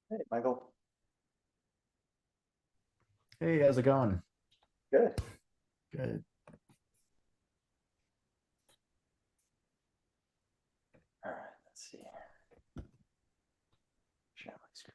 Hey, Michael. Hey, how's it going? Good. Good. All right, let's see here. Share my screen.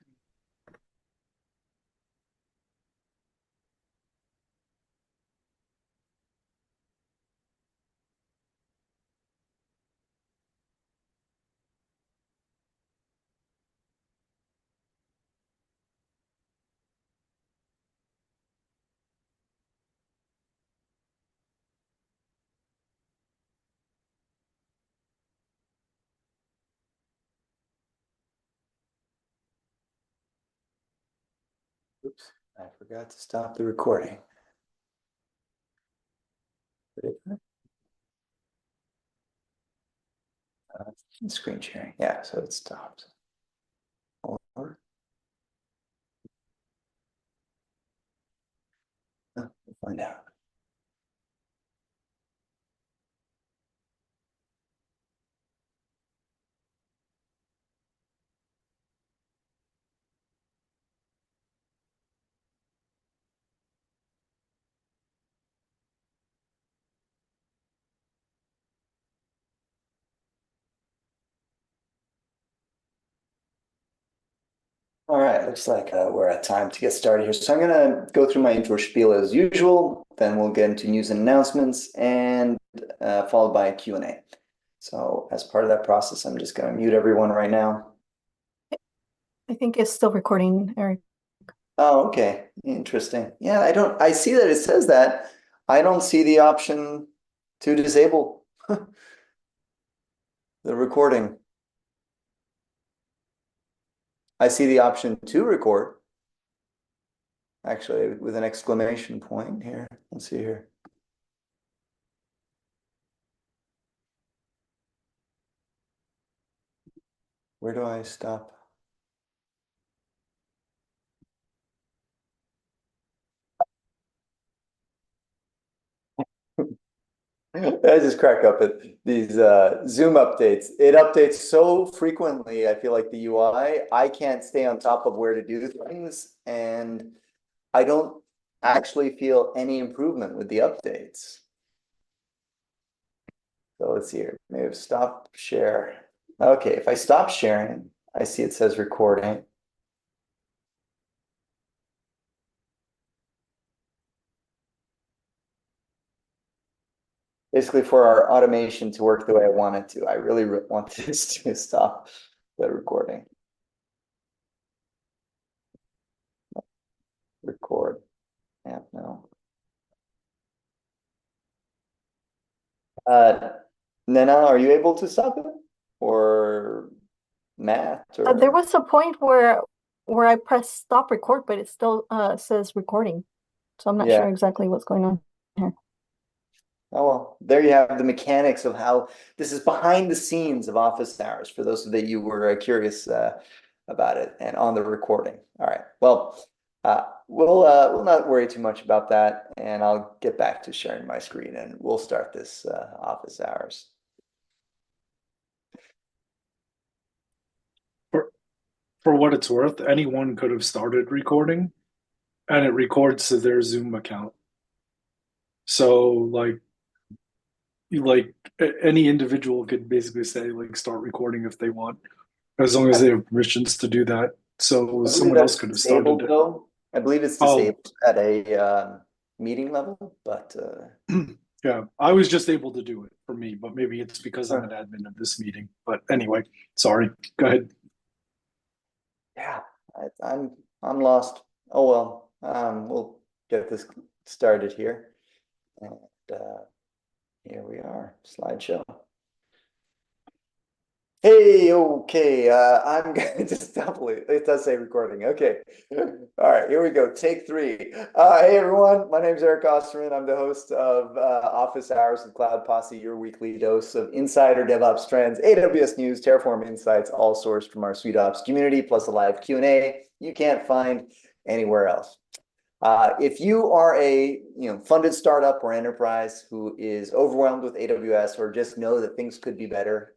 Oops, I forgot to stop the recording. Screen sharing. Yeah, so it stopped. Or, we'll find out. All right, looks like we're at time to get started here. So I'm going to go through my intro spiel as usual, then we'll get into news and announcements, and followed by a Q&A. So as part of that process, I'm just going to mute everyone right now. I think it's still recording, Eric. Oh, okay. Interesting. Yeah, I see that it says that. I don't see the option to disable the recording. I see the option to record, actually, with an exclamation point here. Let's see here. Where do I stop? I just crack up at these Zoom updates. It updates so frequently, I feel like the UI, I can't stay on top of where to do things, and I don't actually feel any improvement with the updates. So let's see here. Maybe stop share. Okay, if I stop sharing, I see it says recording. Basically, for our automation to work the way I want it to, I really want this to stop the recording. Record. Yeah, no. Nena, are you able to stop it? Or Matt? Or There was a point where I pressed stop record, but it still says recording. So I'm not yeah. sure exactly what's going on here. Oh, well, there you have the mechanics of how this is behind the scenes of office hours for those of you were curious about it and on the recording. All right. Well, we'll not worry too much about that, and I'll get back to sharing my screen and we'll start this office hours. For what it's worth, anyone could have started recording and it records to their Zoom account. So like any individual could basically say like start recording if they want, as long as they have permissions to do that. So I believe someone else that's could have started disabled it. though. I believe it's Oh, disabled at a meeting level, but yeah, I was just able to do it for me, but maybe it's because I'm huh. an admin of this meeting. But anyway, sorry. Go ahead. Yeah, I'm lost. Oh well, we'll get this started here, and here we are, slideshow. Hey, okay, I'm gonna just double it. It does say recording. Okay, all right, here we go. Take three. Hey everyone, my name is Eric Osterman. I'm the host of Office Hours with Cloud Posse, your weekly dose of insider DevOps trends, AWS news, Terraform insights, all sourced from our sweetops community, plus a live Q&A you can't find anywhere else. If you are a funded startup or enterprise who is overwhelmed with AWS or just know that things could be better,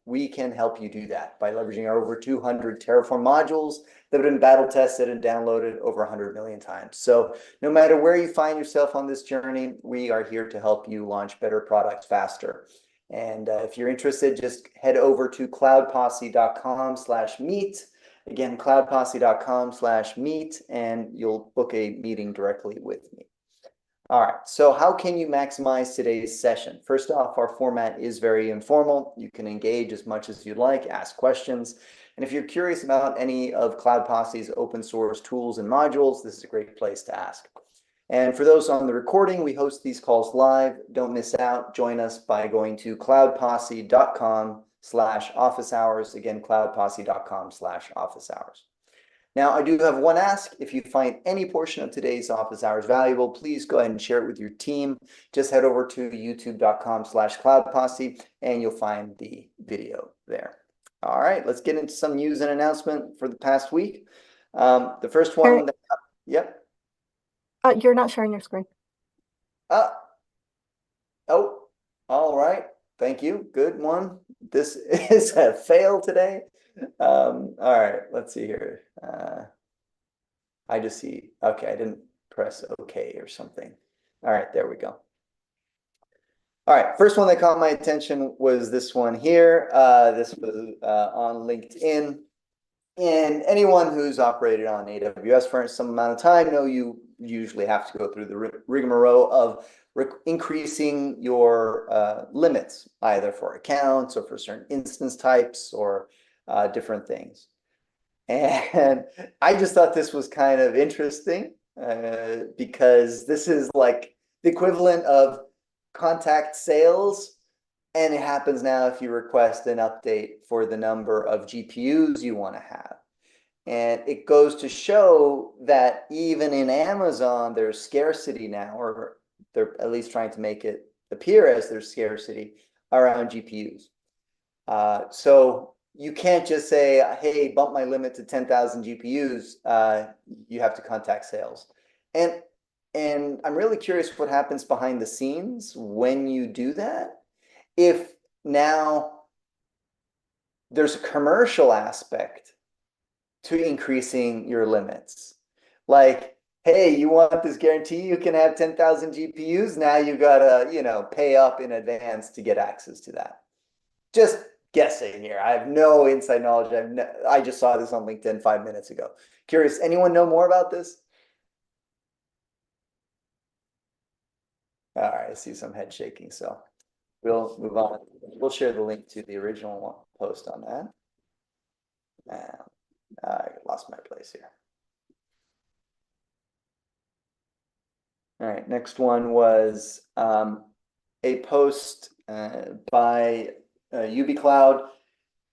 we can help you do that by leveraging our over 200 Terraform modules that have been battle tested and downloaded over 100 million times. So no matter where you find yourself on this journey, we are here to help you launch better products faster. And if you're interested, just head over to cloudposse.com/meet. Again, cloudposse.com/meet, and you'll book a meeting directly with me. All right, so how can you maximize today's session? First off, our format is very informal. You can engage as much as you'd like, ask questions. And if you're curious about any of Cloud Posse's open source tools and modules, this is a great place to ask. And for those on the recording, we host these calls live. Don't miss out. Join us by going to cloudposse.com/officehours. Again, cloudposse.com/officehours. Now, I do have one ask. If you find any portion of today's office hours valuable, please go ahead and share it with your team. Just head over to youtube.com/cloudposse and you'll find the video there. All right, let's get into some news and announcement for the past week. The first one, yep. You're not sharing your screen. Oh, all right. Thank you. Good one. This is a fail today. All right, let's see here. I just see, okay, I didn't press OK or something. All right, there we go. All right, first one that caught my attention was this one here. This was on LinkedIn. And anyone who's operated on AWS for some amount of time know you usually have to go through the rigmarole of increasing your limits, either for accounts or for certain instance types or different things. And I just thought this was kind of interesting because this is like the equivalent of contact sales. And it happens now if you request an update for the number of GPUs you want to have. And it goes to show that even in Amazon, there's scarcity now, or they're at least trying to make it appear as there's scarcity around GPUs. So you can't just say, hey, bump my limit to 10,000 GPUs. You have to contact sales. And I'm really curious what happens behind the scenes when you do that. If now there's a commercial aspect to increasing your limits, like, hey, you want this guarantee you can have 10,000 GPUs? Now you gotta, pay up in advance to get access to that. Just guessing here. I have no inside knowledge. I just saw this on LinkedIn 5 minutes ago. Curious, anyone know more about this? All right, I see some head shaking, so we'll move on. We'll share the link to the original post on that. I lost my place here. All right, next one was a post by UbiCloud.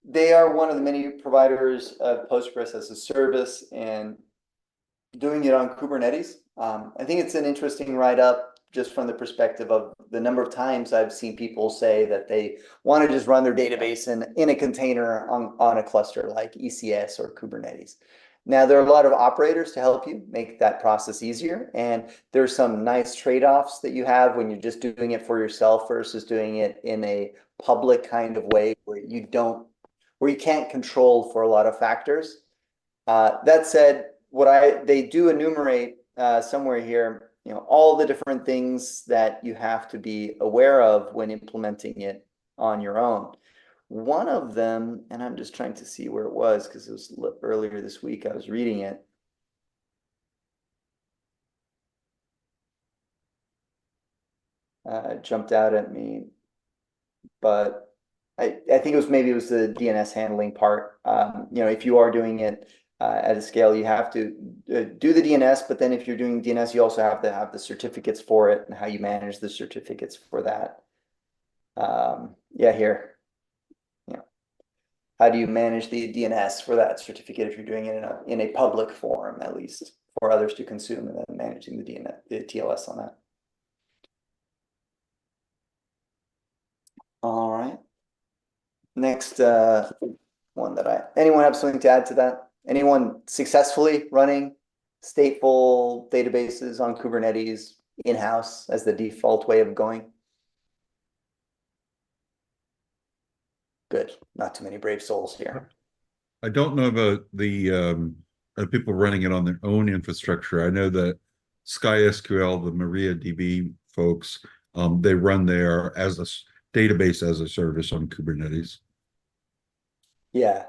They are one of the many providers of Postgres as a service and doing it on Kubernetes. I think it's an interesting write-up just from the perspective of the number of times I've seen people say that they want to just run their database in a container on a cluster like ECS or Kubernetes. Now, there are a lot of operators to help you make that process easier. And there's some nice trade-offs that you have when you're just doing it for yourself versus doing it in a public kind of way where you can't control for a lot of factors. That said, they do enumerate somewhere here, all the different things that you have to be aware of when implementing it on your own. One of them, and I'm just trying to see where it was because it was earlier this week, I was reading it. It jumped out at me, but I think it was the DNS handling part. If you are doing it at a scale, you have to do the DNS, but then if you're doing DNS, you also have to have the certificates for it and how you manage the certificates for that. Here. How do you manage the DNS for that certificate if you're doing it in a public forum, at least for others to consume, and then managing the DNS, the TLS on that. All right. Next one anyone have something to add to that? Anyone successfully running stateful databases on Kubernetes in-house as the default way of going? Good. Not too many brave souls here. I don't know about the people running it on their own infrastructure. I know that SkySQL, the MariaDB folks, they run there as a database as a service on Kubernetes. Yeah.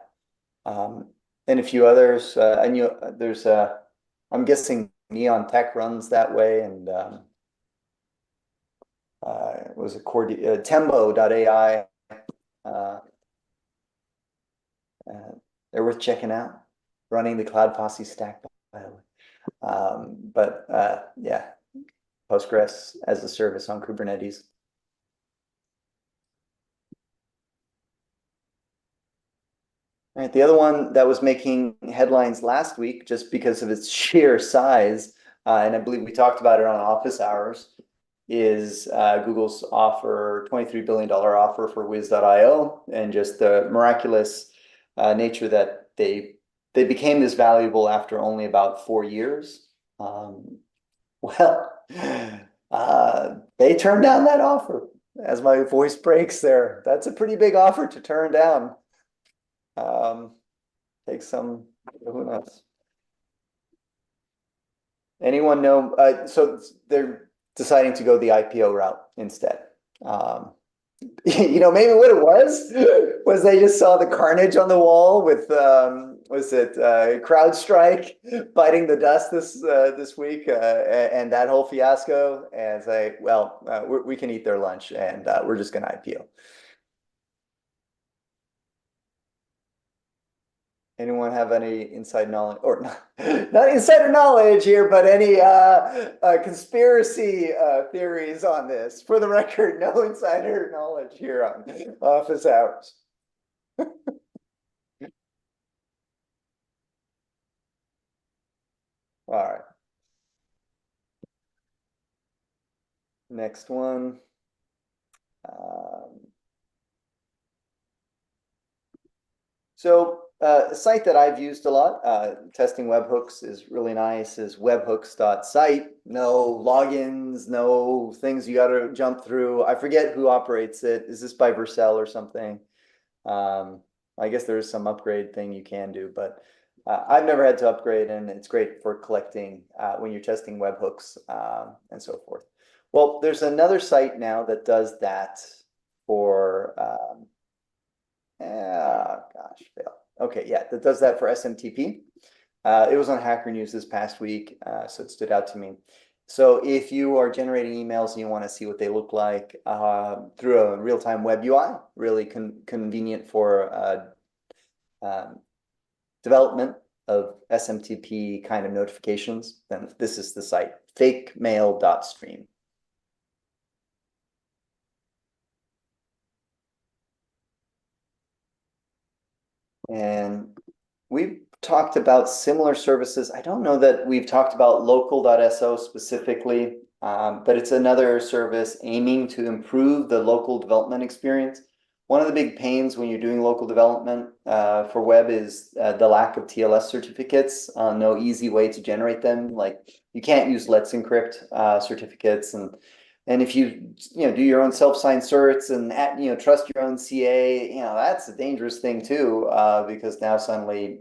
And a few others. And there's I'm guessing Neon Tech runs that way, and it was a Tembo.ai. They're worth checking out. Running the Cloud Posse stack, by the way. But yeah, Postgres as a service on Kubernetes. All right, the other one that was making headlines last week just because of its sheer size, and I believe we talked about it on Office Hours, is Google's $23 billion offer for Wiz.io, and just the miraculous nature that they became this valuable after only about 4 years. Well, they turned down that offer. As my voice breaks there, that's a pretty big offer to turn down. Take some, who knows? Anyone know? So they're deciding to go the IPO route instead. Maybe what it was they just saw the carnage on the wall with was it CrowdStrike biting the dust this week, and that whole fiasco, and say, well, we can eat their lunch, and we're just going to IPO. Anyone have any inside knowledge, or not insider knowledge here, but any conspiracy theories on this? For the record, no insider knowledge here on Office Hours. All right. Next one. So a site that I've used a lot, testing webhooks is really nice, is webhooks.site. No logins, no things you got to jump through. I forget who operates it. Is this by Vercel or something? I guess there's some upgrade thing you can do, but I've never had to upgrade, and it's great for collecting when you're testing webhooks and so forth. Well, there's another site now that does that for gosh, fail. Okay, yeah, that does that for SMTP. It was on Hacker News this past week, so it stood out to me. So if you are generating emails and you want to see what they look like through a real-time web UI, really convenient for development of SMTP kind of notifications, then this is the site, fakemail.stream. And we've talked about similar services. I don't know that we've talked about local.so specifically, but it's another service aiming to improve the local development experience. One of the big pains when you're doing local development for web is the lack of TLS certificates. No easy way to generate them. Like you can't use Let's Encrypt certificates, and if you do your own self-signed certs and trust your own CA, that's a dangerous thing too, because now suddenly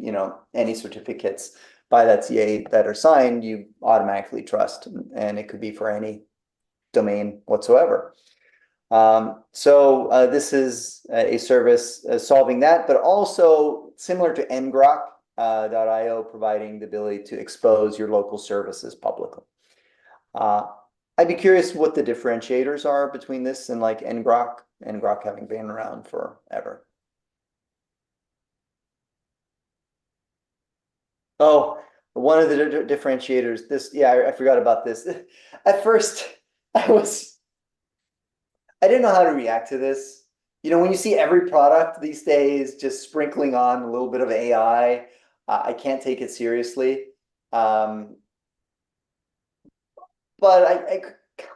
any certificates by that CA that are signed you automatically trust, and it could be for any domain whatsoever. So this is a service solving that, but also similar to ngrok.io, providing the ability to expose your local services publicly. I'd be curious what the differentiators are between this and like ngrok having been around forever. Oh, one of the differentiators, I forgot about this. At first, I didn't know how to react to this. When you see every product these days just sprinkling on a little bit of AI, I can't take it seriously. But I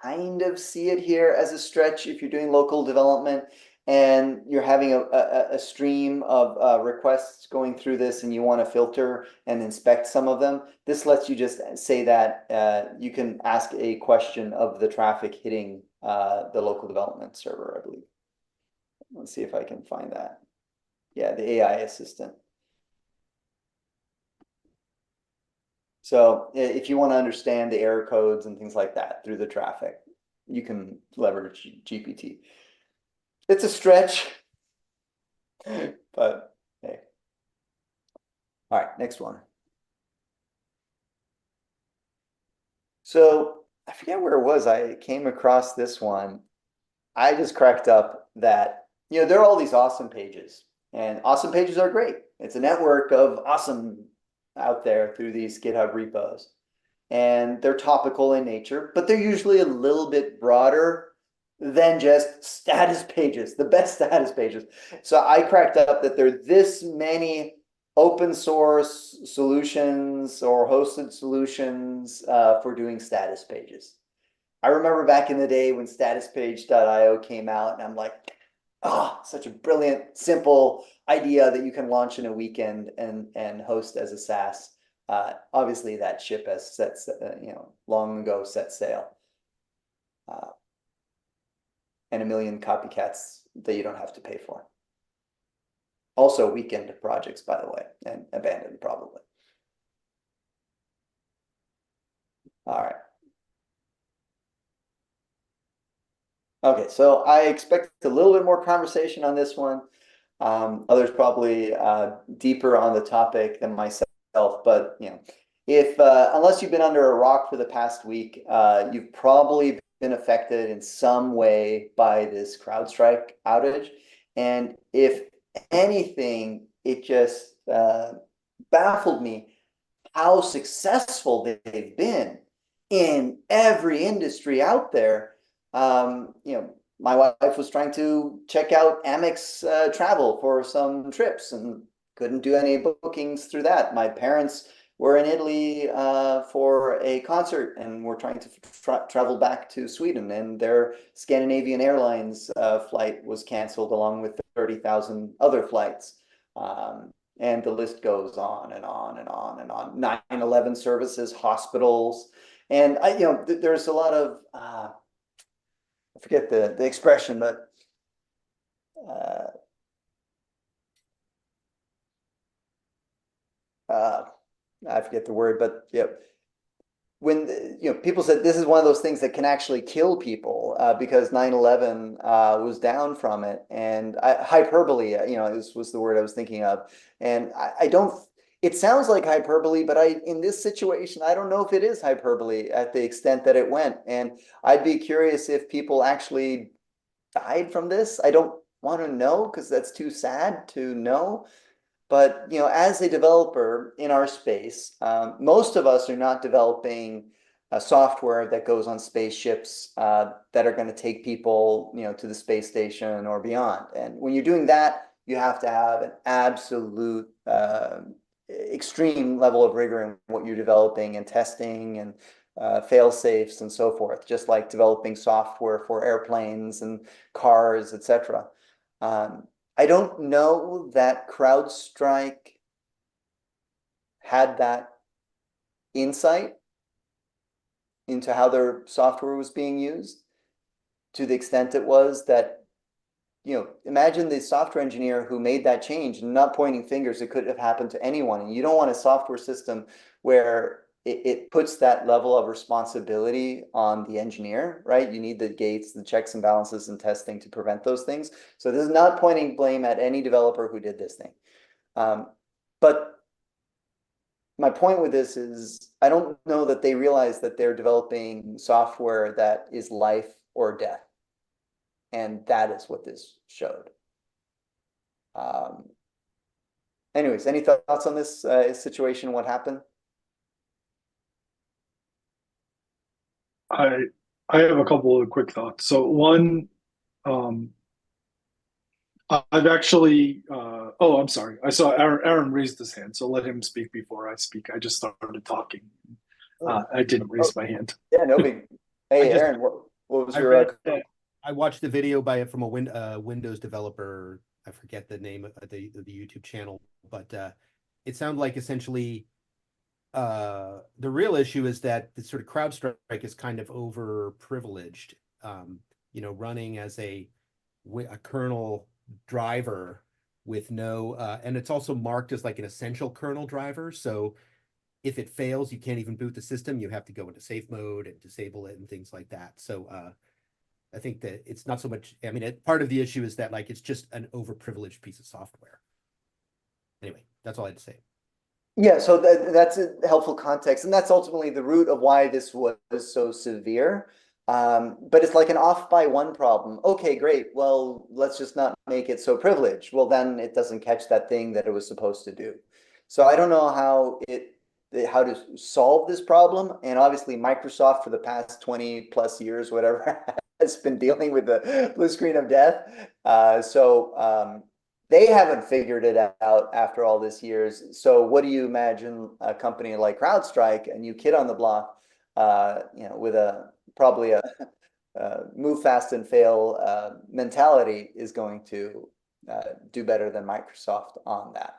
kind of see it here as a stretch if you're doing local development and you're having a stream of requests going through this and you want to filter and inspect some of them. This lets you just say that you can ask a question of the traffic hitting the local development server, I believe. Let's see if I can find that. Yeah, the AI assistant. So if you want to understand the error codes and things like that through the traffic, you can leverage GPT. It's a stretch, but hey. All right, next one. So I forget where it was. I came across this one. I just cracked up that, there are all these awesome pages, and awesome pages are great. It's a network of awesome out there through these GitHub repos. And they're topical in nature, but they're usually a little bit broader than just status pages, the best status pages. So I cracked up that there are this many open source solutions or hosted solutions for doing status pages. I remember back in the day when statuspage.io came out, and I'm like, such a brilliant, simple idea that you can launch in a weekend and host as a SaaS. Obviously, that ship has long ago set sail. And a million copycats that you don't have to pay for. Also weekend projects, by the way, and abandoned probably. All right. Okay, so I expect a little bit more conversation on this one. Others probably deeper on the topic than myself, but if unless you've been under a rock for the past week, you've probably been affected in some way by this CrowdStrike outage. And if anything, it just baffled me how successful they've been in every industry out there. My wife was trying to check out Amex travel for some trips and couldn't do any bookings through that. My parents were in Italy for a concert and were trying to travel back to Sweden, and their Scandinavian Airlines flight was canceled along with 30,000 other flights. And the list goes on and on and on and on. 9/11 services, hospitals, and there's a lot of I forget the expression, but I forget the word, but when people said this is one of those things that can actually kill people because 9/11 was down from it, and hyperbole, this was the word I was thinking of, and I don't. It sounds like hyperbole, but in this situation, I don't know if it is hyperbole at the extent that it went, and I'd be curious if people actually died from this. I don't want to know because that's too sad to know. But as a developer in our space, most of us are not developing a software that goes on spaceships that are going to take people, to the space station or beyond. And when you're doing that, you have to have an absolute extreme level of rigor in what you're developing and testing and fail safes and so forth, just like developing software for airplanes and cars, etc. I don't know that CrowdStrike had that insight into how their software was being used to the extent it was that, imagine the software engineer who made that change, and not pointing fingers, it could have happened to anyone. And you don't want a software system where it puts that level of responsibility on the engineer, right? You need the gates, the checks and balances and testing to prevent those things. So this is not pointing blame at any developer who did this thing. But my point with this is I don't know that they realize that they're developing software that is life or death. And that is what this showed. Anyways, any thoughts on this situation? What happened? I have a couple of quick thoughts. So one, I've actually I'm sorry. I saw Aaron raised his hand, so let him speak before I speak. I just started talking. I didn't raise my hand. Yeah, no big. Hey, Aaron, what was your? I watched the video from a Windows developer. I forget the name of the YouTube channel, but it sounded like essentially the real issue is that the sort of CrowdStrike is kind of overprivileged, running as a kernel driver with no, and it's also marked as like an essential kernel driver. So if it fails, you can't even boot the system. You have to go into safe mode and disable it and things like that. So I think that it's not so much, I mean, part of the issue is that like it's just an overprivileged piece of software. Anyway, that's all I had to say. Yeah, so that's a helpful context, and that's ultimately the root of why this was so severe. But it's like an off by one problem. Okay, great. Well, let's just not make it so privileged. Well, then it doesn't catch that thing that it was supposed to do. So I don't know how to solve this problem. And obviously Microsoft for the past 20 plus years, whatever, has been dealing with the blue screen of death. They haven't figured it out after all these years. So what do you imagine a company like CrowdStrike, a new kid on the block, with probably a move fast and fail mentality is going to do better than Microsoft on that.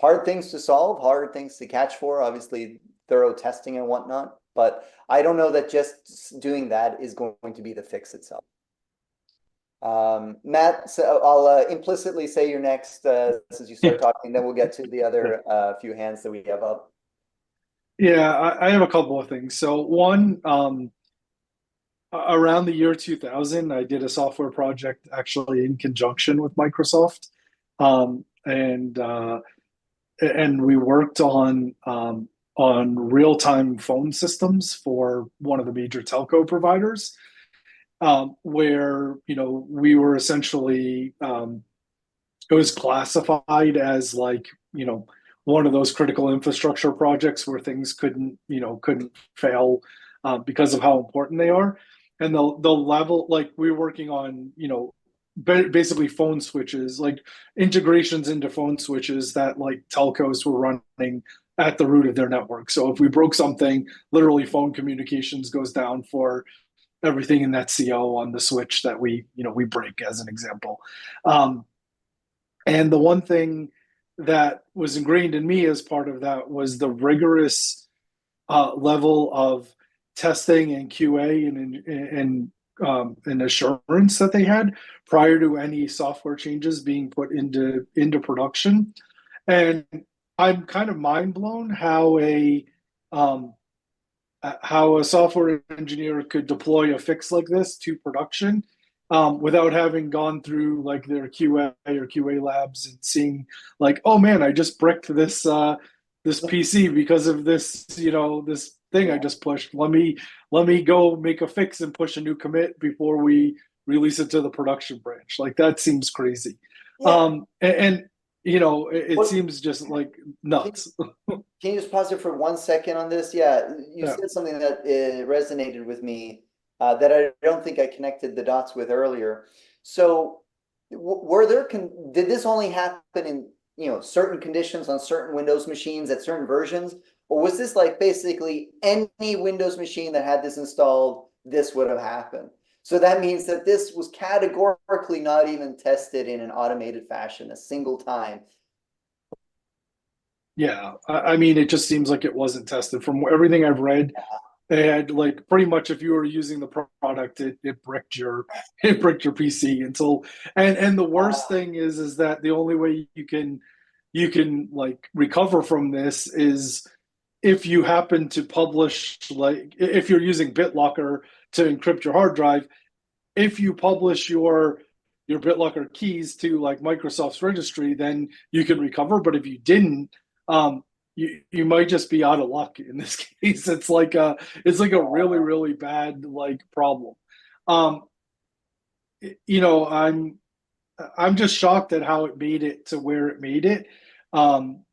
Hard things to solve, hard things to catch for, obviously thorough testing and whatnot. But I don't know that just doing that is going to be the fix itself. Matt, so I'll implicitly say you're next since you start talking, then we'll get to the other few hands that we have up. Yeah, I have a couple of things. So one, around the year 2000, I did a software project actually in conjunction with Microsoft, and we worked on real-time phone systems for one of the major telco providers. Where we were essentially it was classified as like one of those critical infrastructure projects where things couldn't fail because of how important they are, and the level, like we were working on basically phone switches, like integrations into phone switches that like telcos were running at the root of their network. So if we broke something, literally phone communications goes down for everything in that CO on the switch that we break, as an example. And the one thing that was ingrained in me as part of that was the rigorous level of testing and QA and assurance that they had prior to any software changes being put into production. And I'm kind of mind blown how a software engineer could deploy a fix like this to production without having gone through like their QA or QA labs and seeing like, oh man, I just bricked this this PC because of this this thing I just pushed. Let me go make a fix and push a new commit before we release it to the production branch. Like that seems crazy. Yeah. It seems just like nuts. Can you just pause it for 1 second on this? Yeah, you said something that resonated with me that I don't think I connected the dots with earlier. So did this only happen in certain conditions on certain Windows machines at certain versions? Or was this like basically any Windows machine that had this installed, this would have happened? So that means that this was categorically not even tested in an automated fashion a single time. Yeah, I mean, it just seems like it wasn't tested. From everything I've read, they had like pretty much if you were using the product, it bricked your PC until and the worst thing is that the only way you can like recover from this is if you happen to publish, like if you're using BitLocker to encrypt your hard drive, if you publish your BitLocker keys to like Microsoft's registry, then you can recover. But if you didn't, you might just be out of luck in this case. It's like a really, really bad like problem. I'm just shocked at how it made it to where it made it,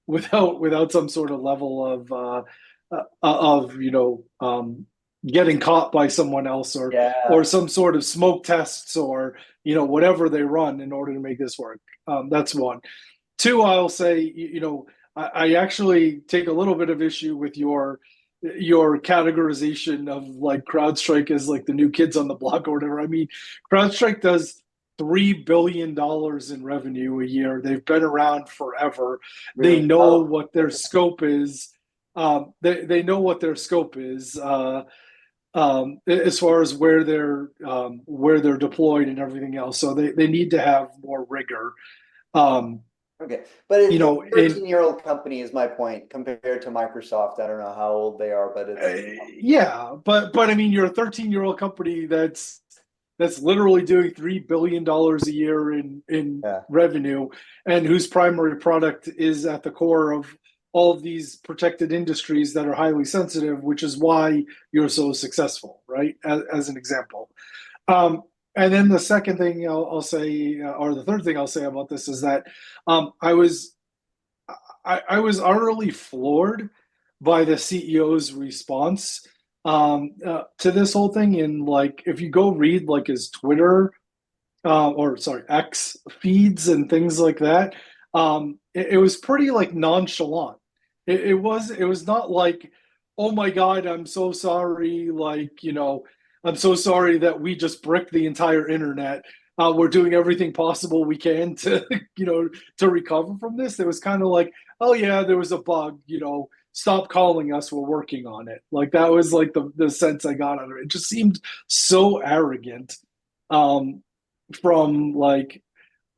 without some sort of level of getting caught by someone else or some sort of smoke tests or whatever they run in order to make this work. That's one. Two, I'll say I actually take a little bit of issue with your categorization of like CrowdStrike as like the new kids on the block or whatever. I mean, CrowdStrike does $3 billion in revenue a year. They've been around forever. Really? They know what their scope is. They know what their scope is as far as where they're deployed and everything else. So they need to have more rigor. Okay, but You know, it's a 13-year-old company is my point compared to Microsoft. I don't know how old they are, but it's yeah, but I mean, you're a 13-year-old company that's literally doing $3 billion a year in yeah. revenue, and whose primary product is at the core of all of these protected industries that are highly sensitive, which is why you're so successful, right? As an example. And then the second thing I'll say, or the third thing I'll say about this is that I was utterly floored by the CEO's response to this whole thing. And like, if you go read like his Twitter or sorry, X feeds and things like that, it was pretty like nonchalant. It was not like, oh my God, I'm so sorry. Like, you know, I'm so sorry that we just bricked the entire internet. We're doing everything possible we can to, you know, to recover from this. It was kind of like, oh yeah, there was a bug, you know, stop calling us, we're working on it. Like that was like the sense I got out of it. It just seemed so arrogant from like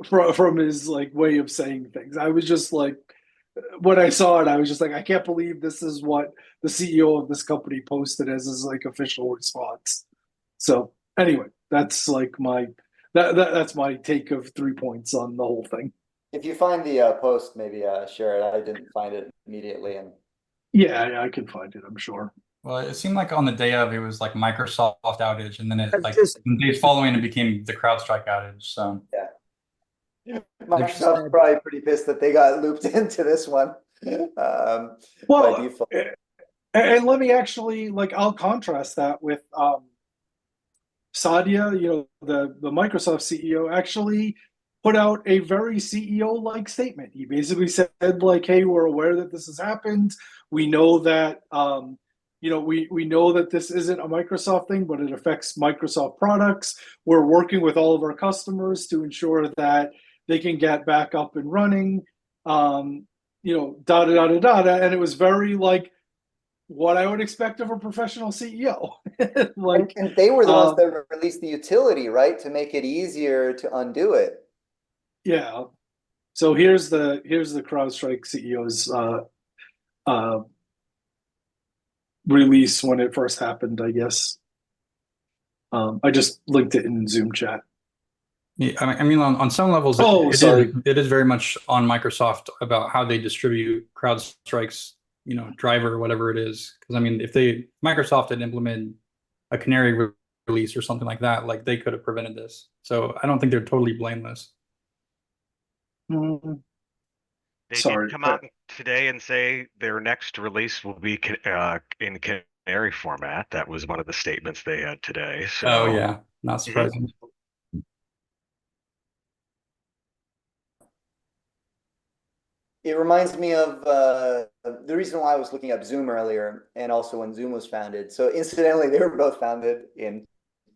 from his like way of saying things. I was just like, when I saw it, I was just like, I can't believe this is what the CEO of this company posted as his like official response. So anyway, that's like my that's my take of 3 points on the whole thing. If you find the post, maybe share it. I didn't find it immediately, and Yeah, I can find it, I'm sure. Well, it seemed like on the day of it was like Microsoft outage, and then it That's like just- the days following it became the CrowdStrike outage. So Microsoft's probably pretty pissed that they got looped into this one. By Well, default. and let me actually like I'll contrast that with Satya, you know, the Microsoft CEO actually put out a very CEO-like statement. He basically said like, "Hey, we're aware that this has happened. We know that you know we know that this isn't a Microsoft thing, but it affects Microsoft products. We're working with all of our customers to ensure that they can get back up and running." You know, da da da da da, and it was very like what I would expect of a professional CEO. Like, and they were the ones that released the utility, right, to make it easier to undo it. yeah. So here's the CrowdStrike CEO's release when it first happened, I guess. I just linked it in Zoom chat. yeah, I mean on some levels, it is very much on Microsoft about how they distribute CrowdStrike's driver or whatever it is. Because I mean, if Microsoft had implemented a canary release or something like that, like they could have prevented this. So I don't think they're totally blameless. Mm-hmm. They did come out today and say their next release will be in canary format. That was one of the statements they had today. So. Oh yeah, not surprising. It reminds me of the reason why I was looking up Zoom earlier, and also when Zoom was founded. So incidentally, they were both founded in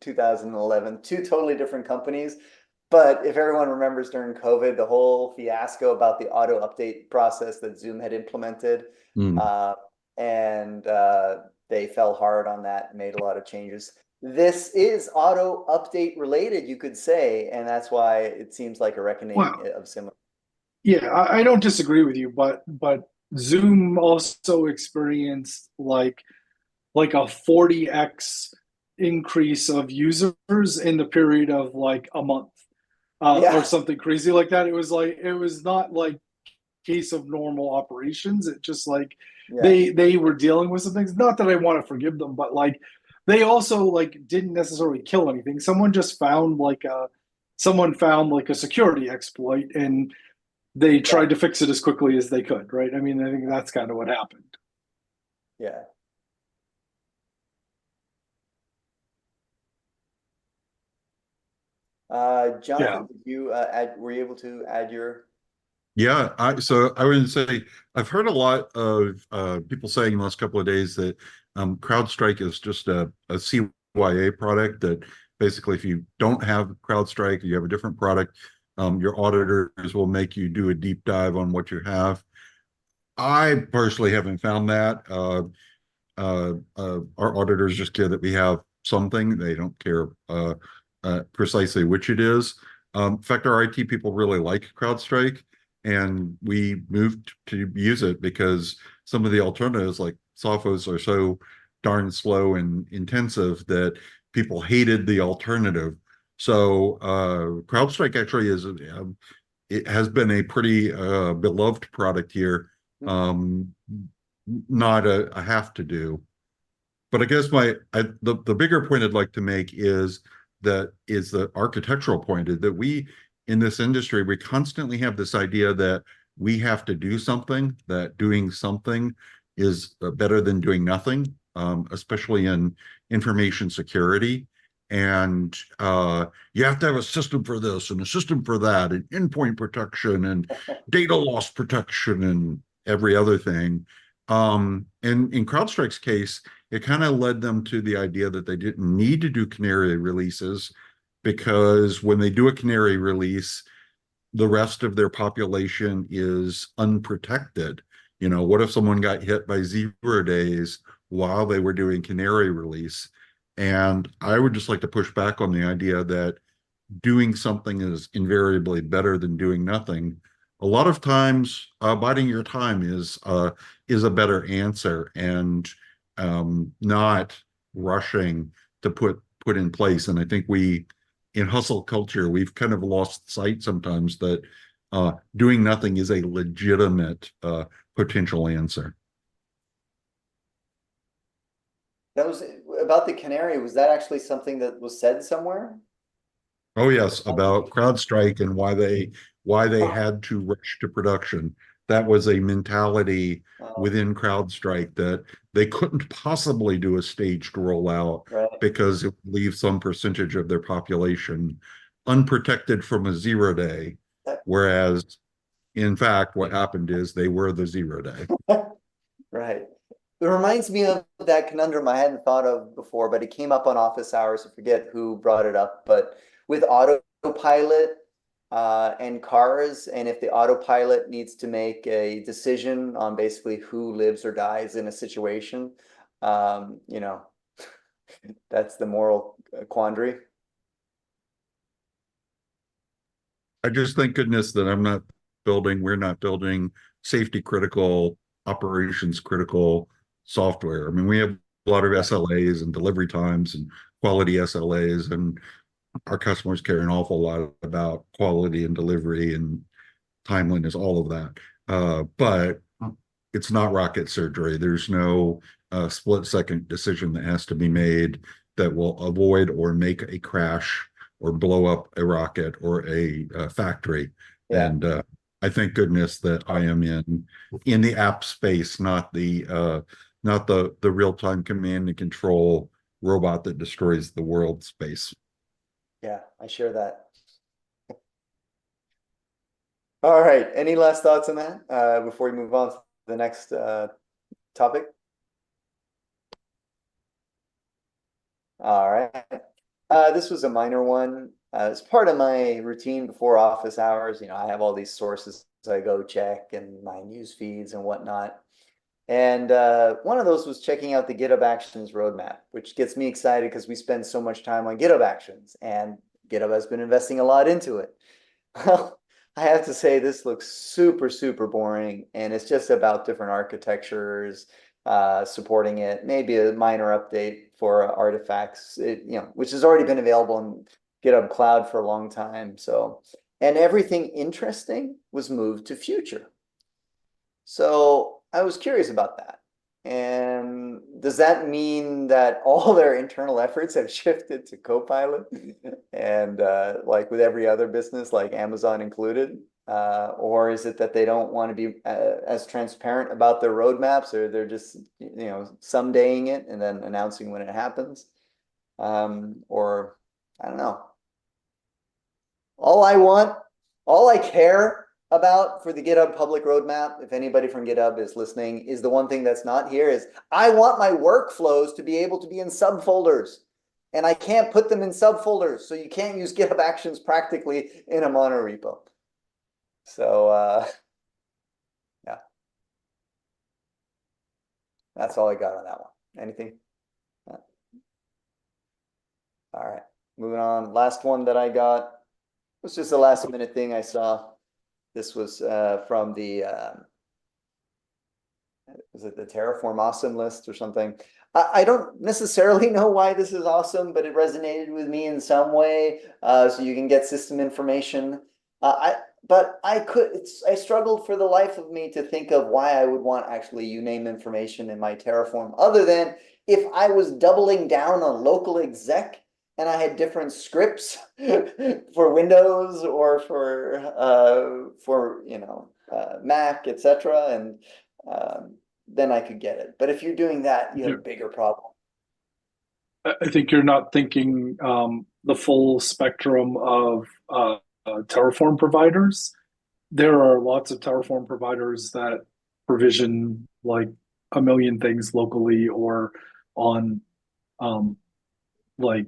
2011, two totally different companies. But if everyone remembers during COVID, the whole fiasco about the auto update process that Zoom had implemented, and they fell hard on that, made a lot of changes. This is auto update related, you could say, and that's why it seems like a reckoning of similar. Yeah, I don't disagree with you, but Zoom also experienced like a 40x increase of users in the period of like a month or something crazy like that. It was not like case of normal operations. It just like they were dealing with some things. Not that I want to forgive them, but like they also like didn't necessarily kill anything. Someone found like a security exploit, and they tried to fix it as quickly as they could, right? I mean, I think that's kind of what happened. Yeah. Jonathan, did you were you able to add your? Yeah, so I would say I've heard a lot of people saying in the last couple of days that CrowdStrike is just a CYA product, that basically if you don't have CrowdStrike, you have a different product, your auditors will make you do a deep dive on what you have. I personally haven't found that. Our auditors just care that we have something. They don't care precisely which it is. In fact, our IT people really like CrowdStrike, And we moved to use it because some of the alternatives like Sophos are so darn slow and intensive that people hated the alternative. So CrowdStrike actually is it has been a pretty beloved product here. Not a have to do. But I guess the bigger point I'd like to make is the architectural point is that we in this industry, we constantly have this idea that we have to do something, that doing something is better than doing nothing, especially in information security. And you have to have a system for this and a system for that, and endpoint protection and data loss protection and every other thing. And in CrowdStrike's case, it kind of led them to the idea that they didn't need to do canary releases because when they do a canary release, the rest of their population is unprotected. You know, what if someone got hit by 0 days while they were doing canary release? And I would just like to push back on the idea that doing something is invariably better than doing nothing. A lot of times, biding your time is a better answer, and not rushing to put in place. And I think in hustle culture, we've kind of lost sight sometimes that doing nothing is a legitimate potential answer. That was about the canary. Was that actually something that was said somewhere? Oh yes, about CrowdStrike and why they had to rush to production. That was a mentality within CrowdStrike that they couldn't possibly do a staged rollout because it would leave some percentage of their population unprotected from a 0 day. Whereas, in fact, what happened is they were the 0 day. Right. It reminds me of that conundrum I hadn't thought of before, but it came up on office hours. I forget who brought it up, but with autopilot and cars, and if the autopilot needs to make a decision on basically who lives or dies in a situation, you know, that's the moral quandary. I just thank goodness that we're not building safety critical, operations critical software. I mean, we have a lot of SLAs and delivery times and quality SLAs, and our customers care an awful lot about quality and delivery and timeliness, all of that. But it's not rocket surgery. There's no split-second decision that has to be made that will avoid or make a crash or blow up a rocket or a factory. Yeah. And I thank goodness that I am in the app space, not the real-time command and control robot that destroys the world space. Yeah, I share that. All right. Any last thoughts on that before we move on to the next topic? All right. This was a minor one. As part of my routine before office hours, you know, I have all these sources I go check and my news feeds and whatnot. And one of those was checking out the GitHub Actions roadmap, which gets me excited because we spend so much time on GitHub Actions, and GitHub has been investing a lot into it. Well, I have to say this looks super, super boring, and it's just about different architectures, supporting it, maybe a minor update for artifacts, which has already been available in GitHub Cloud for a long time. So, and everything interesting was moved to future. So I was curious about that. And does that mean that all their internal efforts have shifted to Copilot? And like with every other business, like Amazon included? Or is it that they don't want to be as transparent about their roadmaps, or they're just, somedaying it and then announcing when it happens? Or I don't know. All I care about for the GitHub public roadmap, if anybody from GitHub is listening, is the one thing that's not here is I want my workflows to be able to be in subfolders, and I can't put them in subfolders. So you can't use GitHub Actions practically in a monorepo. So, yeah, that's all I got on that one. Anything? All right, moving on. Last one that I got was just a last minute thing I saw. This was from the was it the Terraform Awesome list or something? I don't necessarily know why this is awesome, but it resonated with me in some way. So you can get system information. But I struggled for the life of me to think of why I would want actually uname information in my Terraform, other than if I was doubling down on local exec and I had different scripts for Windows or for Mac, etc. And then I could get it. But if you're doing that, you have a bigger problem. I think you're not thinking the full spectrum of Terraform providers. There are lots of Terraform providers that provision like a million things locally or on like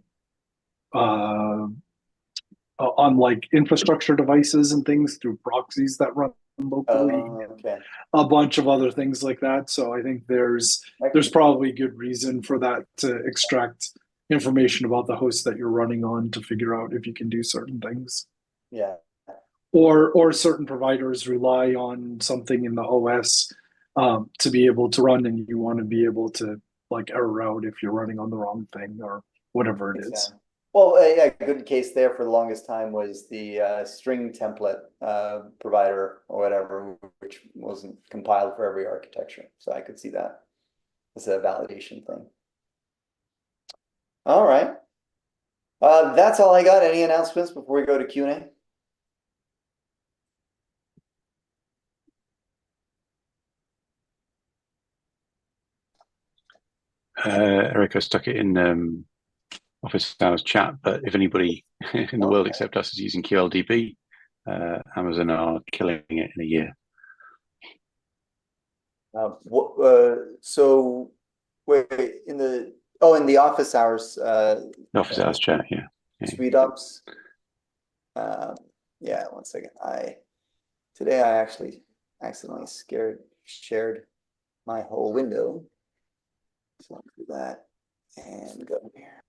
infrastructure devices and things through proxies that run locally. Okay. A bunch of other things like that. So I think there's probably good reason for that to extract information about the host that you're running on to figure out if you can do certain things. Yeah. Or certain providers rely on something in the OS to be able to run, and you want to be able to like error out if you're running on the wrong thing or whatever it is. Well, a good case there for the longest time was the string template provider or whatever, which wasn't compiled for every architecture. So I could see that as a validation thing. All right. That's all I got. Any announcements before we go to Q&A? Erica stuck it in office hours chat, but if anybody in the world except us is using QLDB, Amazon are killing it in a year. So wait, in the office hours Office hours chat, yeah. Sweetops. Yeah, one second. Today I actually accidentally shared my whole window. So I'll do that and go here.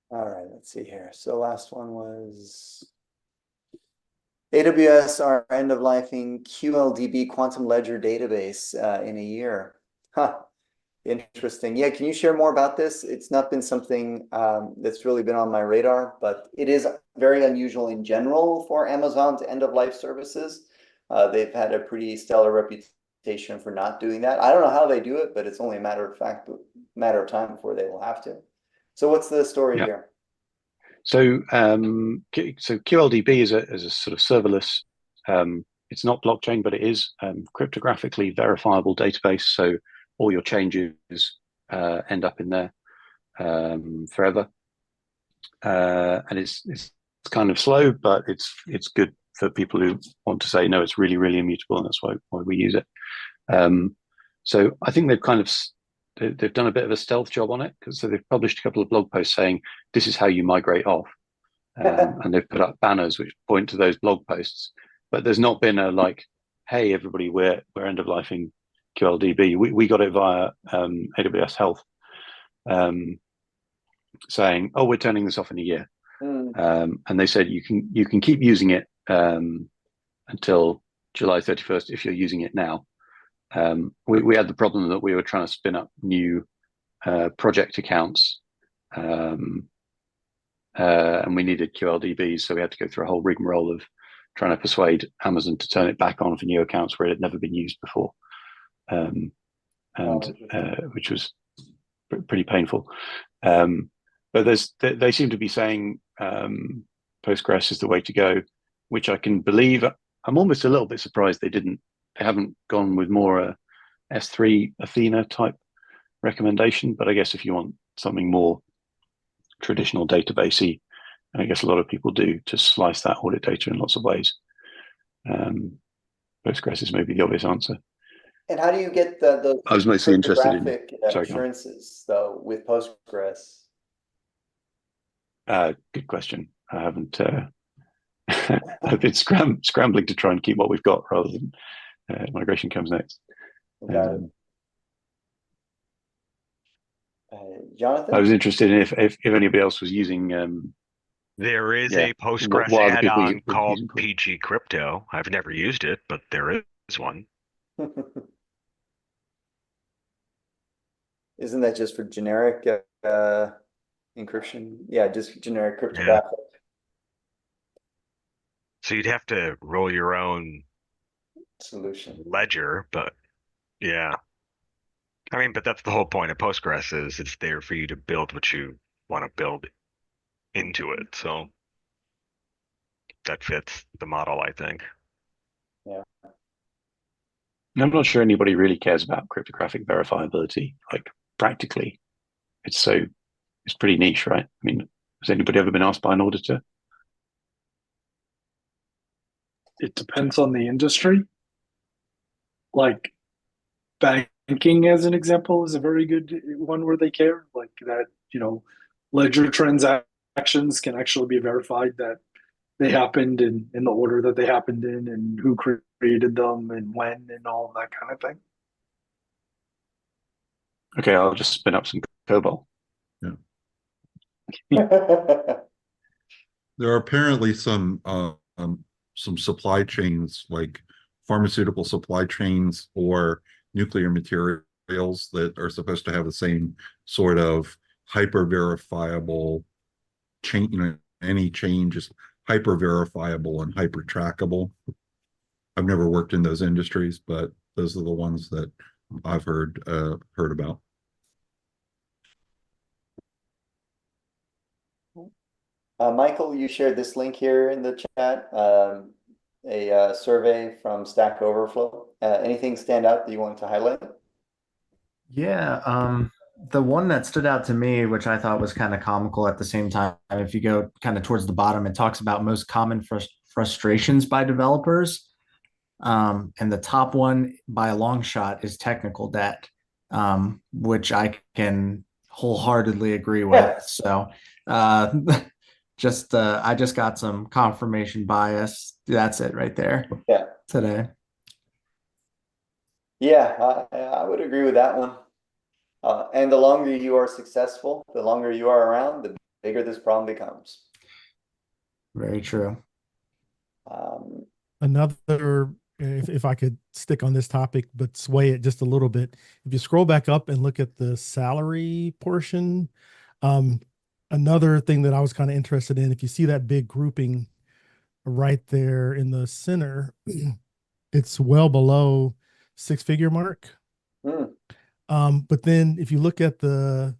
All right, let's see here. So last one was AWS are end-of-lifing QLDB quantum ledger database in a year. Huh. Interesting. Yeah, can you share more about this? It's not been something that's really been on my radar, but it is very unusual in general for Amazon to end-of-life services. They've had a pretty stellar reputation for not doing that. I don't know how they do it, but it's only a matter of time before they will have to. So what's the story here? So QLDB is a sort of serverless. It's not blockchain, but it is cryptographically verifiable database. So all your changes end up in there forever, and it's kind of slow, but it's good for people who want to say no, it's really immutable, and that's why we use it. So I think they've done a bit of a stealth job on it, so they've published a couple of blog posts saying this is how you migrate off, and they've put up banners which point to those blog posts. But there's not been a like, hey everybody, we're end of lifing QLDB. We got it via AWS Health, saying, oh, we're turning this off in a year, and they said you can keep using it until July 31st if you're using it now. We had the problem that we were trying to spin up new project accounts, and we needed QLDBs, so we had to go through a whole rigmarole of trying to persuade Amazon to turn it back on for new accounts where it had never been used before, which was pretty painful. But they seem to be saying Postgres is the way to go, which I can believe. I'm almost a little bit surprised they haven't gone with more S3 Athena type recommendation. But I guess if you want something more traditional databasey, and I guess a lot of people do, to slice that audit data in lots of ways, Postgres is maybe the obvious answer. And how do you get the I was mostly interested in assurances though with Postgres? Good question. I haven't I've been scrambling to try and keep what we've got rather than migration comes next. Got it. Jonathan? I was interested in if anybody else was using. There is Yeah. a Postgres What other people add-on were called using for? PG Crypto. I've never used it, but there is one. Isn't that just for generic encryption? Yeah, just generic cryptographic. So you'd have to roll your own Solution. ledger, but yeah. I mean, but that's the whole point of Postgres is it's there for you to build what you want to build into it. So that fits the model, I think. Yeah. I'm not sure anybody really cares about cryptographic verifiability. Like practically, it's pretty niche, right? I mean, has anybody ever been asked by an auditor? It depends on the industry. Like banking, as an example, is a very good one where they care. Like that, ledger transactions can actually be verified that they happened in the order that they happened in, and who created them and when, and all of that kind of thing. Okay, I'll just spin up some COBOL. There are apparently some supply chains, like pharmaceutical supply chains or nuclear materials, that are supposed to have the same sort of hyper verifiable change. Any change is hyper verifiable and hyper trackable. I've never worked in those industries, but those are the ones that I've heard about. Michael, you shared this link here in the chat, a survey from Stack Overflow. Anything stand out that you wanted to highlight? Yeah, the one that stood out to me, which I thought was kind of comical at the same time, if you go kind of towards the bottom, it talks about most common frustrations by developers. And the top one by a long shot is technical debt, which I can wholeheartedly agree with. So I just got some confirmation bias. That's it right there. Yeah. Today. Yeah, I would agree with that one. And the longer you are successful, the longer you are around, the bigger this problem becomes. Very true. Another, if I could stick on this topic, but sway it just a little bit. If you scroll back up and look at the salary portion, another thing that I was kind of interested in, if you see that big grouping right there in the center, it's well below six-figure mark. But then if you look at there's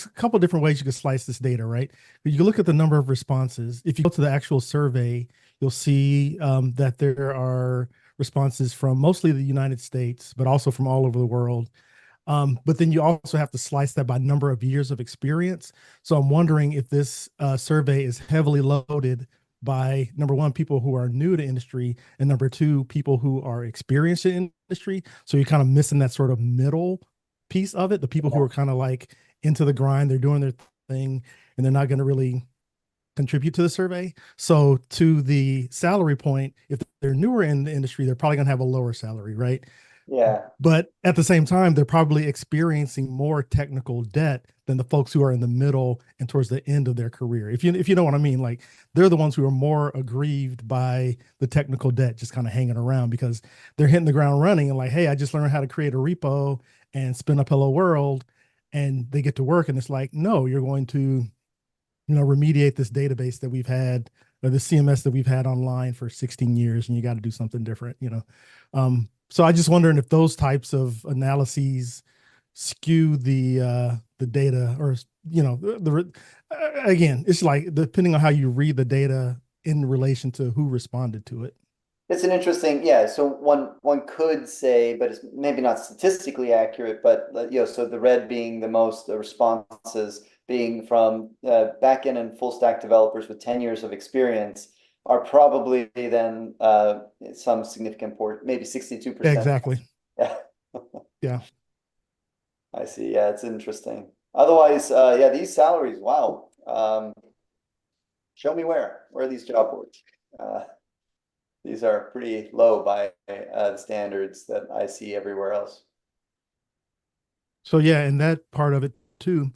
a couple of different ways you can slice this data, right? But you look at the number of responses. If you go to the actual survey, you'll see that there are responses from mostly the United States, but also from all over the world. But then you also have to slice that by number of years of experience. So I'm wondering if this survey is heavily loaded by, number one, people who are new to industry, and number two, people who are experienced in industry. So you're kind of missing that sort of middle piece of it, the people who are kind of like into the grind, they're doing their thing, and they're not going to really contribute to the survey. So to the salary point, if they're newer in the industry, they're probably going to have a lower salary, right? Yeah. But at the same time, they're probably experiencing more technical debt than the folks who are in the middle and towards the end of their career. If you know what I mean, like they're the ones who are more aggrieved by the technical debt just kind of hanging around, because they're hitting the ground running and like, hey, I just learned how to create a repo and spin up Hello World, and they get to work and it's like, no, you're going to, remediate this database that we've had, or the CMS that we've had online for 16 years, and you got to do something different, So I just wondering if those types of analyses skew the data, or again, it's like depending on how you read the data in relation to who responded to it. It's an interesting, yeah. So one could say, but it's maybe not statistically accurate, but so the red being the most, the responses being from backend and full stack developers with 10 years of experience are probably then some significant port, maybe 62%. Exactly. Yeah. Yeah. I see. Yeah, it's interesting. Otherwise, these salaries, wow. Show me where are these job boards? These are pretty low by the standards that I see everywhere else. So yeah, and that part of it too,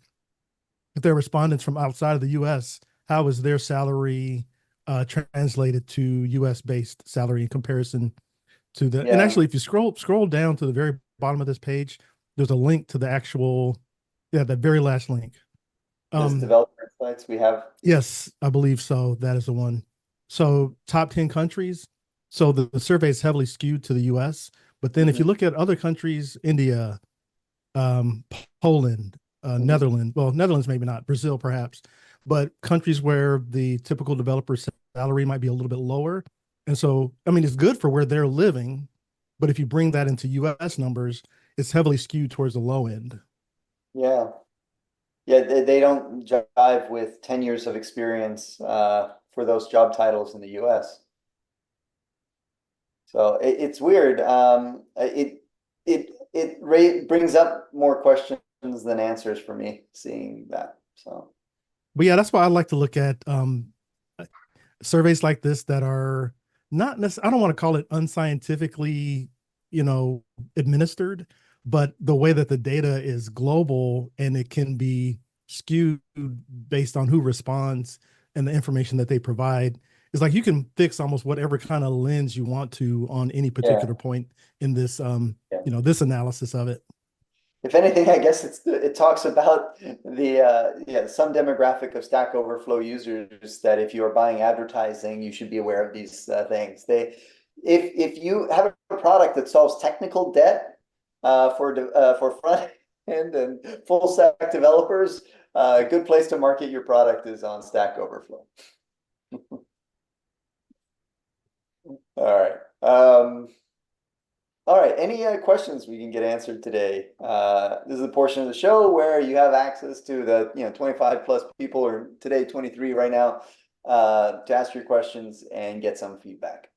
if they're respondents from outside of the US, how is their salary translated to US based salary in comparison to the, and Yeah. actually if you scroll down to the very bottom of this page, there's a link to the actual, yeah, the very last link. This developer insights we have. Yes, I believe so. That is the one. So top 10 countries. So the survey is heavily skewed to the US. But then if you look at other countries, India, Poland, Netherlands, well, Netherlands, maybe not, Brazil, perhaps, but countries where the typical developer salary might be a little bit lower. And so, I mean, it's good for where they're living, but if you bring that into US numbers, it's heavily skewed towards the low end. Yeah. Yeah, they don't jive with 10 years of experience for those job titles in the US. So it's weird. It brings up more questions than answers for me seeing that. So, but yeah, that's why I like to look at surveys like this that are not necessarily, I don't want to call it unscientifically, administered, but the way that the data is global and it can be skewed based on who responds and the information that they provide. It's like you can fix almost whatever kind of lens you want to on any particular point in this, this analysis of it. If anything, I guess it talks about the some demographic of Stack Overflow users that if you are buying advertising, you should be aware of these things. If you have a product that solves technical debt for front end and full stack developers, a good place to market your product is on Stack Overflow. All right. All right. Any questions we can get answered today? This is the portion of the show where you have access to the 25 plus people, or today 23 right now, to ask your questions and get some feedback.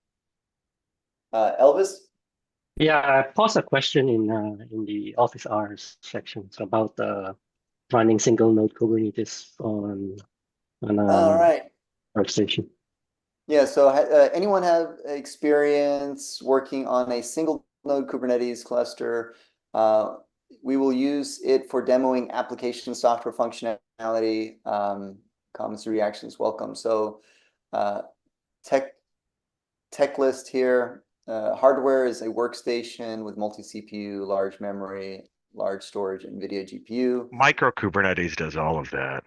Elvis? Yeah, I posed a question in the office hours section about running single node Kubernetes on All right. workstation. Yeah, so anyone have experience working on a single node Kubernetes cluster? We will use it for demoing application software functionality. Comments and reactions welcome. So tech list here. Hardware is a workstation with multi-CPU, large memory, large storage, NVIDIA GPU. Micro Kubernetes does all of that.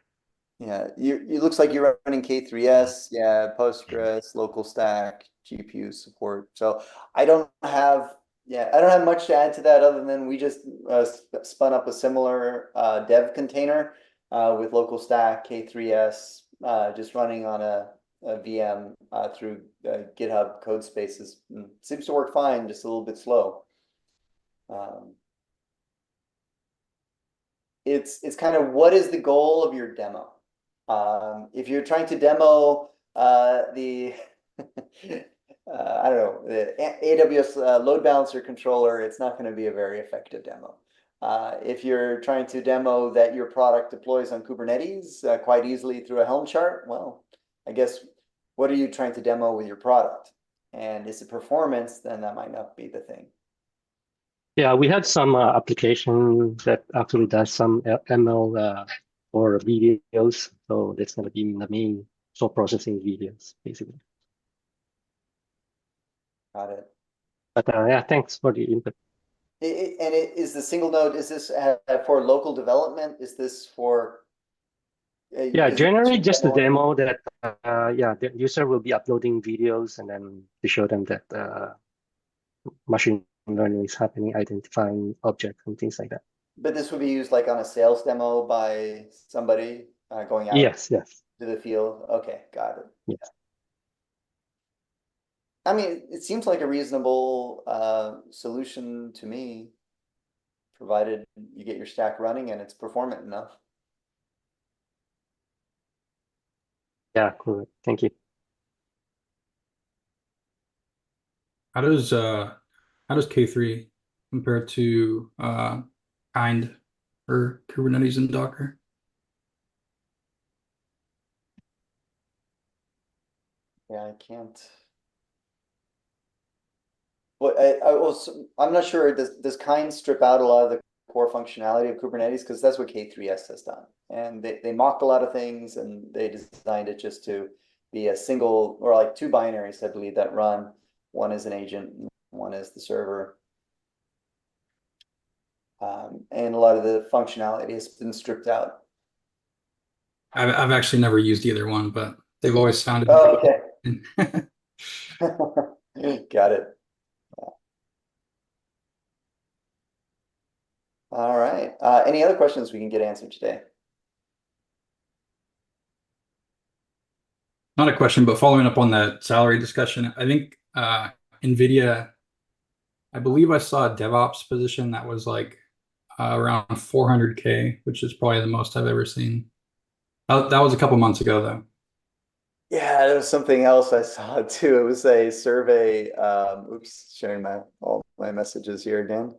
Yeah, it looks like you're running K3S, yeah, Postgres, local stack, GPU support. So I don't have much to add to that other than we just spun up a similar dev container with local stack, K3S, just running on a VM through GitHub code spaces. Seems to work fine, just a little bit slow. It's kind of, what is the goal of your demo? If you're trying to demo the I don't know, the AWS load balancer controller, it's not going to be a very effective demo. If you're trying to demo that your product deploys on Kubernetes quite easily through a Helm chart, well, I guess, what are you trying to demo with your product? And is it performance? Then that might not be the thing. Yeah, we had some application that actually does some ML or videos. So that's going to be the main processing videos, basically. Got it. But yeah, thanks for the input. Is the single node, is this for local development? Is this for... Yeah, generally just the demo that, the user will be uploading videos and then to show them that machine learning is happening, identifying objects and things like that. But this would be used like on a sales demo by somebody going out to the field? Okay, got it. Yes. I mean, it seems like a reasonable solution to me, provided you get your stack running and it's performant enough. Yeah, cool. Thank you. How does K3 compare to Kind or Kubernetes and Docker? Yeah, I can't. Well, I'm not sure. Does Kind strip out a lot of the core functionality of Kubernetes? Because that's what K3s has done. And they mocked a lot of things, and they designed it just to be a single, or like two binaries, I believe, that run. One is an agent, one is the server. And a lot of the functionality has been stripped out. I've actually never used either one, but they've always sounded. Oh, okay. Got it. All right. Any other questions we can get answered today? Not a question, but following up on that salary discussion, I think NVIDIA, I believe I saw a DevOps position that was like around 400K, which is probably the most I've ever seen. That was a couple months ago, though. Yeah, there was something else I saw too. It was a survey. Oops, sharing all my messages here again.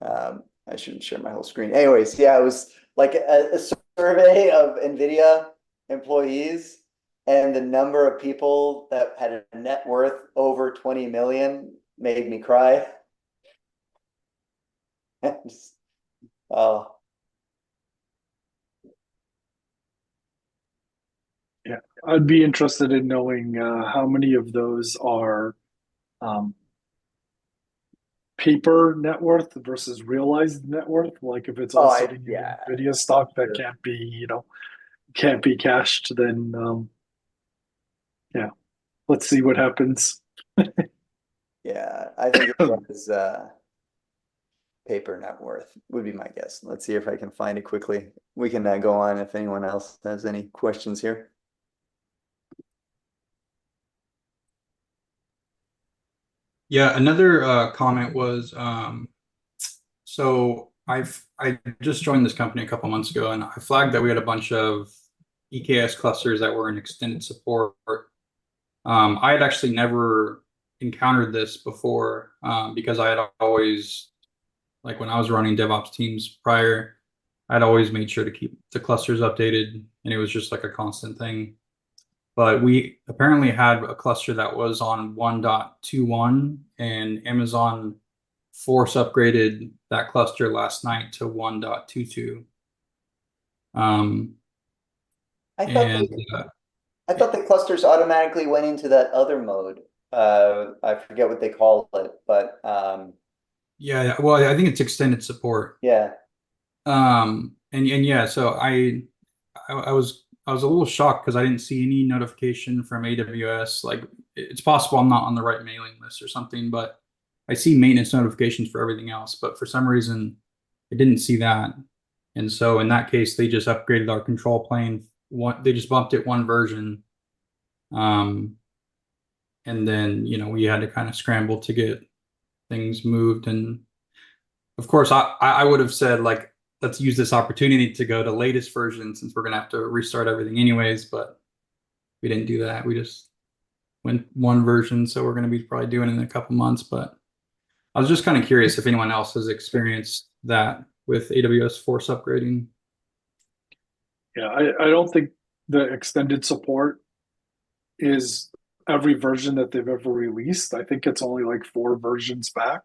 I shouldn't share my whole screen. Anyways, yeah, it was like a survey of NVIDIA employees, and the number of people that had a net worth over 20 million made me cry. Oh. Yeah, I'd be interested in knowing how many of those are paper net worth versus realized net worth. Like if it's all sitting in NVIDIA stock that can't be cashed, then yeah, let's see what happens. Yeah, I think it was paper net worth would be my guess. Let's see if I can find it quickly. We can go on if anyone else has any questions here. Yeah, another comment was so I just joined this company a couple months ago, and I flagged that we had a bunch of EKS clusters that were in extended support. I had actually never encountered this before because I had always, like when I was running DevOps teams prior, I'd always made sure to keep the clusters updated, and it was just like a constant thing. But we apparently had a cluster that was on 1.21, and Amazon force upgraded that cluster last night to 1.22. I thought the clusters automatically went into that other mode. I forget what they call it, but yeah, well, I think it's extended support. Yeah. And yeah, so I was a little shocked because I didn't see any notification from AWS. Like it's possible I'm not on the right mailing list or something, but I see maintenance notifications for everything else. But for some reason, I didn't see that. And so in that case, they just upgraded our control plane. They just bumped it one version. And then, we had to kind of scramble to get things moved. And of course, I would have said, like, let's use this opportunity to go to latest version since we're going to have to restart everything anyways, but we didn't do that. We just went one version. So we're going to be probably doing it in a couple months, but I was just kind of curious if anyone else has experienced that with AWS force upgrading. Yeah, I don't think the extended support is every version that they've ever released. I think it's only like 4 versions back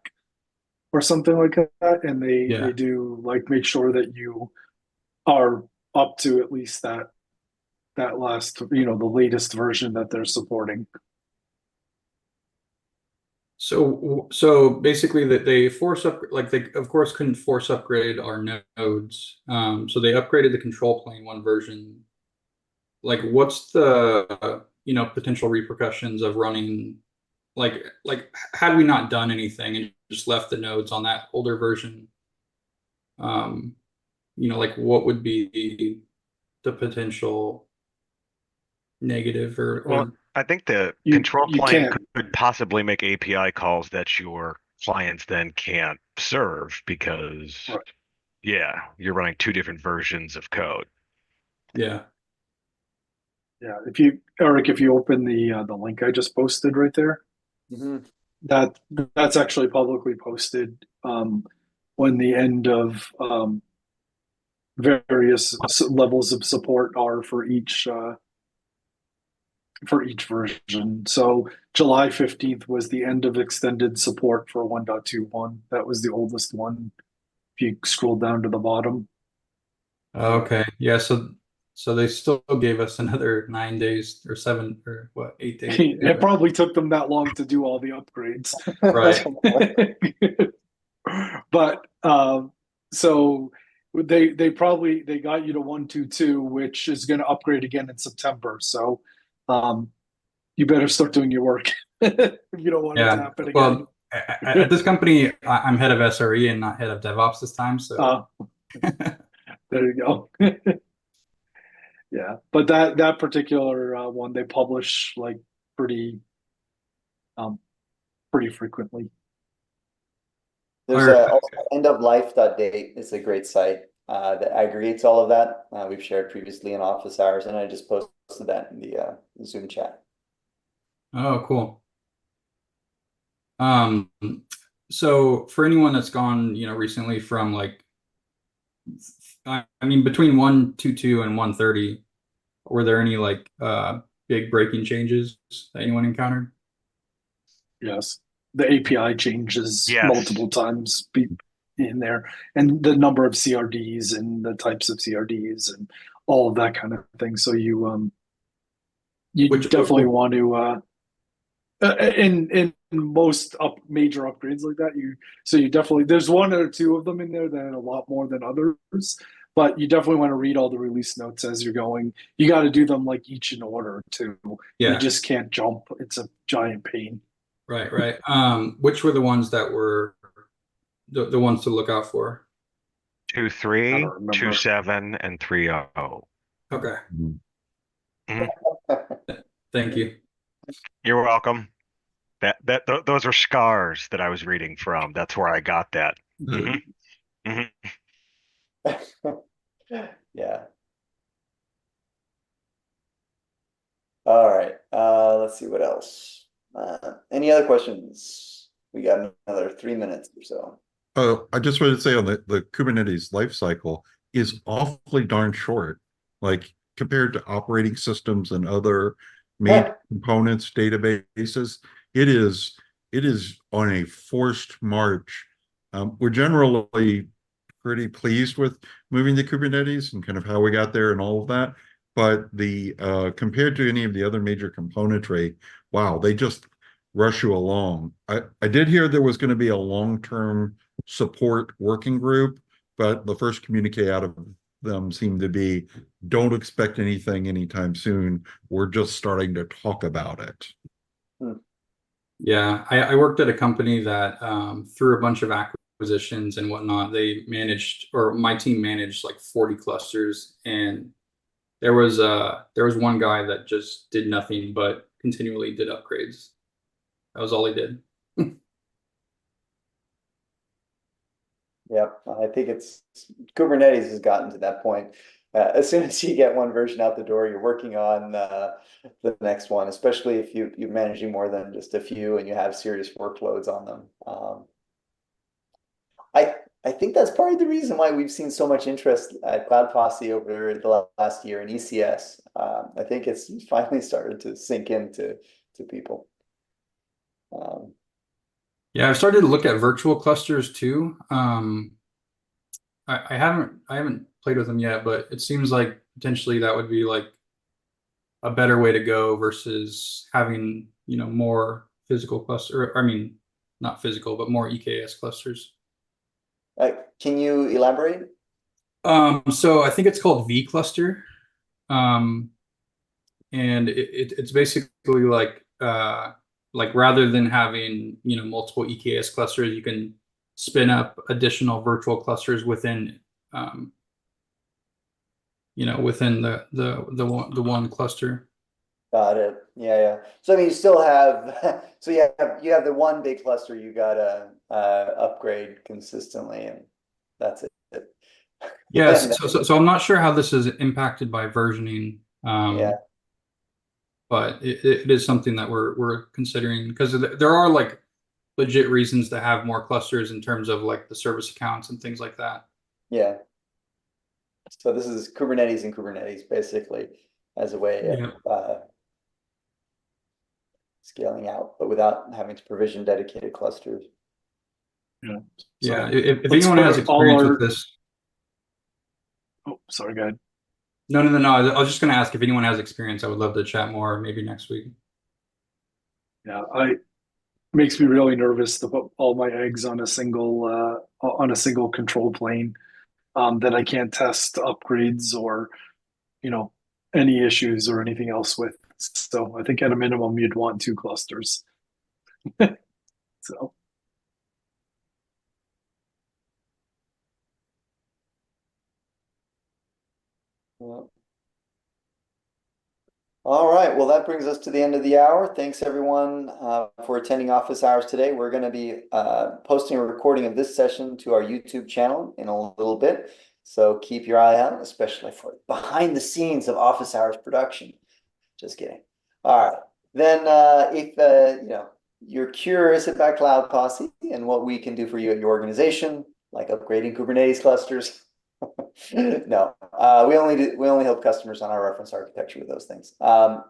or something like that. And they do like make sure that you are up to at least that last, the latest version that they're supporting. So basically that they force up, like they of course couldn't force upgrade our nodes. So they upgraded the control plane one version. Like what's the, potential repercussions of running, like had we not done anything and just left the nodes on that older version, like what would be the potential negative or I think the control plane could possibly make API calls that your clients then can't serve because, you're running 2 different versions of code. Yeah. Yeah. Eric, if you open the link I just posted right there, that's actually publicly posted when the end of various levels of support are for each for each version. So July 15th was the end of extended support for 1.21. That was the oldest one. If you scroll down to the bottom. Okay. Yeah. So they still gave us another 9 days or 8 days. It probably took them that long to do all the upgrades. Right. But so they got you to 1.22, which is going to upgrade again in September. So you better start doing your work if you don't want it to happen again. Well, at this company, I'm head of SRE and not head of DevOps this time. So there you go. Yeah, but that particular one they publish like pretty frequently. There's also endoflife.date. It's a great site that aggregates all of that. We've shared previously in office hours, and I just posted that in the Zoom chat. Oh, cool. So for anyone that's gone, recently from like, I mean, between 1.22 and 1.30, were there any like big breaking changes that anyone encountered? Yes, the API changes multiple times in there, and the number of CRDs and the types of CRDs and all of that kind of thing. So you definitely want to in most major upgrades like that, you definitely, there's one or two of them in there that are a lot more than others, but you definitely want to read all the release notes as you're going. You got to do them like each in order too. You just can't jump. It's a giant pain. Right. Which were the ones that were the ones to look out for? 2.3, 2.7, and 3.0. Okay. Thank you. You're welcome. Those are scars that I was reading from. That's where I got that. Yeah. All right. Let's see what else. Any other questions? We got another 3 minutes or so. I just wanted to say on the Kubernetes lifecycle is awfully darn short, like compared to operating systems and other main components, databases. It is on a forced march. We're generally pretty pleased with moving to Kubernetes and kind of how we got there and all of that. But the compared to any of the other major componentry, wow, they just rush you along. I did hear there was going to be a long-term support working group, but the first communique out of them seemed to be, don't expect anything anytime soon. We're just starting to talk about it. Yeah, I worked at a company that through a bunch of acquisitions and whatnot, they managed, or my team managed like 40 clusters, and there was one guy that just did nothing but continually did upgrades. That was all he did. Yep, I think Kubernetes has gotten to that point. As soon as you get one version out the door, you're working on the next one, especially if you're managing more than just a few and you have serious workloads on them. I think that's probably the reason why we've seen so much interest at Cloud Posse over the last year in ECS. I think it's finally started to sink into people. Yeah, I've started to look at virtual clusters too. I haven't played with them yet, but it seems like potentially that would be like a better way to go versus having, more physical cluster. I mean, not physical, but more EKS clusters. Can you elaborate? So I think it's called vCluster. And it's basically like rather than having, multiple EKS clusters, you can spin up additional virtual clusters within, within the one cluster. Got it. Yeah. So I mean, you still have, so you have the one big cluster you gotta upgrade consistently, and that's it. Yes. So I'm not sure how this is impacted by versioning. But it is something that we're considering, because there are like legit reasons to have more clusters in terms of like the service accounts and things like that. Yeah. So this is Kubernetes and Kubernetes basically as a way of scaling out, but without having to provision dedicated clusters. Yeah. Yeah. So If let's anyone has put all experience our- with this, Oh, sorry, go ahead. no. I was just going to ask if anyone has experience. I would love to chat more, maybe next week. Yeah, makes me really nervous to put all my eggs on a single control plane that I can't test upgrades or any issues or anything else with. So I think at a minimum you'd want 2 clusters. So All right, well, that brings us to the end of the hour. Thanks everyone for attending office hours today. We're going to be posting a recording of this session to our YouTube channel in a little bit. So keep your eye out, especially for behind the scenes of office hours production. Just kidding. All right, then if you're curious about Cloud Posse and what we can do for you at your organization, like upgrading Kubernetes clusters. No, we only help customers on our reference architecture with those things.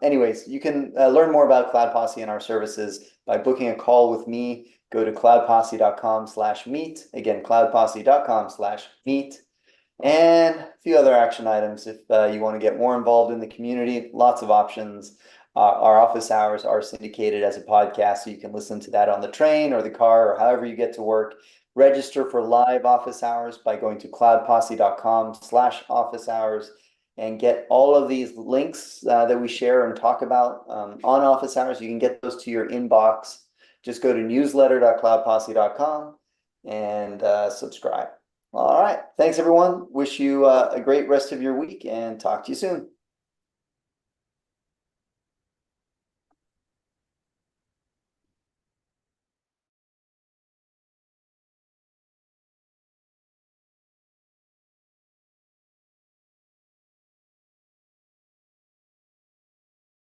Anyways, you can learn more about Cloud Posse and our services by booking a call with me. Go to cloudposse.com/meet. Again, cloudposse.com/meet. And a few other action items if you want to get more involved in the community. Lots of options. Our office hours are syndicated as a podcast, so you can listen to that on the train or the car or however you get to work. Register for live office hours by going to cloudposse.com/office hours and get all of these links that we share and talk about on office hours. You can get those to your inbox. Just go to newsletter.cloudposse.com and subscribe. All right. Thanks, everyone. Wish you a great rest of your week and talk to you soon.